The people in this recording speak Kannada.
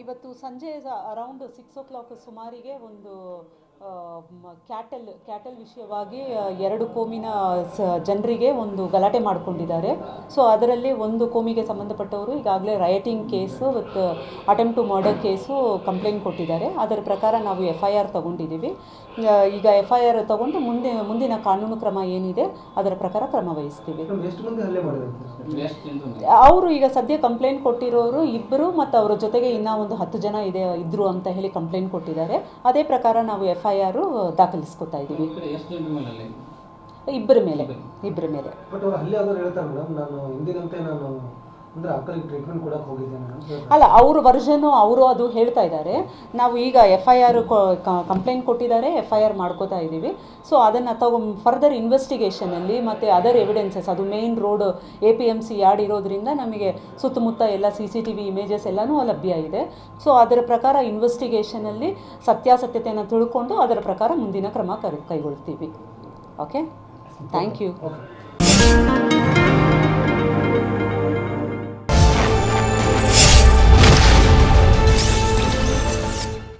ಇವತ್ತು ಸಂಜೆ ಅರೌಂಡ್ 6 o'clock ಸುಮಾರಿಗೆ ಒಂದು ಕ್ಯಾಟಲ್ ವಿಷಯವಾಗಿ ಎರಡು ಕೋಮಿನ ಜನರಿಗೆ ಒಂದು ಗಲಾಟೆ ಮಾಡಿಕೊಂಡಿದ್ದಾರೆ. ಸೊ ಅದರಲ್ಲಿ ಒಂದು ಕೋಮಿಗೆ ಸಂಬಂಧಪಟ್ಟವರು ಈಗಾಗಲೇ rioting case with attempt to murder case complaint ಕೊಟ್ಟಿದ್ದಾರೆ. ಅದರ ಪ್ರಕಾರ ನಾವು FIR ತಗೊಂಡಿದ್ದೀವಿ. ಈಗ FIR ತಗೊಂಡು ಮುಂದಿನ ಕಾನೂನು ಕ್ರಮ ಏನಿದೆ ಅದರ ಪ್ರಕಾರ ಕ್ರಮ ವಹಿಸ್ತೀವಿ. ಅವರು ಈಗ ಸದ್ಯ ಕಂಪ್ಲೇಂಟ್ ಕೊಟ್ಟಿರೋರು ಇಬ್ಬರು ಮತ್ತು ಅವರ ಜೊತೆಗೆ ಇನ್ನೂ ಒಂದು 10 ಜನ ಇದ್ರು ಅಂತ ಹೇಳಿ ಕಂಪ್ಲೇಂಟ್ ಕೊಟ್ಟಿದ್ದಾರೆ. ಅದೇ ಪ್ರಕಾರ ನಾವು FIR ದಾಖಲಿಸ್ಕೊತಾ ಇದ್ದೀವಿ. ಇಬ್ಬರ ಮೇಲೆ ಅಲ್ಲ, ಅವ್ರ ವರ್ಷನು ಅವರು ಅದು ಹೇಳ್ತಾ ಇದ್ದಾರೆ. ನಾವು ಈಗ FIR ಕಂಪ್ಲೇಂಟ್ ಕೊಟ್ಟಿದ್ದಾರೆ, FIR ಮಾಡ್ಕೋತಾ ಇದ್ದೀವಿ. ಸೊ ಅದನ್ನು ಫರ್ದರ್ ಇನ್ವೆಸ್ಟಿಗೇಷನಲ್ಲಿ ಮತ್ತು ಅದರ್ ಎವಿಡೆನ್ಸಸ್, ಅದು ಮೇನ್ ರೋಡ್ APMC ಯಾರ್ಡ್ ಇರೋದ್ರಿಂದ ನಮಗೆ ಸುತ್ತಮುತ್ತ ಎಲ್ಲ CCTV ಇಮೇಜಸ್ ಎಲ್ಲನೂ ಲಭ್ಯ ಇದೆ. ಸೊ ಅದರ ಪ್ರಕಾರ ಇನ್ವೆಸ್ಟಿಗೇಷನಲ್ಲಿ ಸತ್ಯಾಸತ್ಯತೆಯನ್ನು ತಿಳ್ಕೊಂಡು ಅದರ ಪ್ರಕಾರ ಮುಂದಿನ ಕ್ರಮ ಕೈಗೊಳ್ತೀವಿ. Okay, thank you.